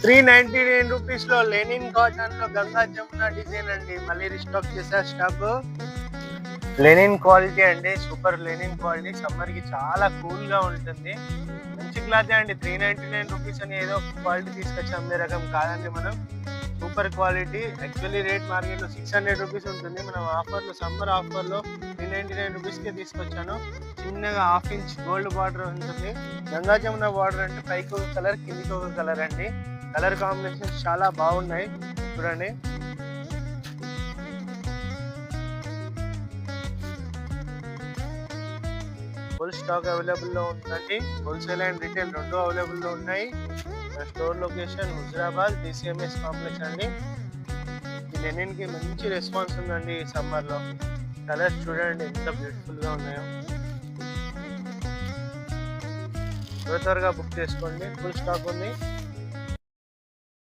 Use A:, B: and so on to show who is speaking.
A: ₹399 లో linen cotton లో Ganga Jamuna design అండి. మళ్ళీ రీస్టాక్ చేశారు స్టాక్. లెనిన్ క్వాలిటీ అండి, సూపర్ లెనిన్ క్వాలిటీ. సమ్మర్ కి చాలా కూల్ గా ఉంటుంది. మంచి క్లాత్ అండి. ₹399 అని ఏదో క్వాలిటీ తీసుకొచ్చి అమ్మే రకం కాదండి. మనం super quality. Actually rate market లో ₹600 ఉంటుంది. మనం ఆఫర్ లో, సమ్మర్ ఆఫర్ లో ₹399 కే తీసుకొచ్చాను. చిన్నగా 1/2 ఇంచ్ గోల్డ్ బార్డర్ ఉంటుంది. గంగా జమున బార్డర్ అంటే పైకి ఒక కలర్, కిందికి ఒక కలర్ అండి. కలర్ కాంబినేషన్స్ చాలా బాగున్నాయి చూడండి. ఫుల్ స్టాక్ అవైలబుల్ లో ఉందండి. హోల్సేల్ అండ్ రిటైల్ రెండు అవైలబుల్ లో ఉన్నాయి. Store location Huzurabad DCMS complex అండి. ఈ లెనిన్ కి మంచి రెస్పాన్స్ ఉందండి ఈ సమ్మర్ లో. కలర్స్ చూడండి ఎంత బ్యూటిఫుల్ గా ఉన్నాయో. త్వరగా బుక్ చేసుకోండి, ఫుల్ స్టాక్ ఉంది.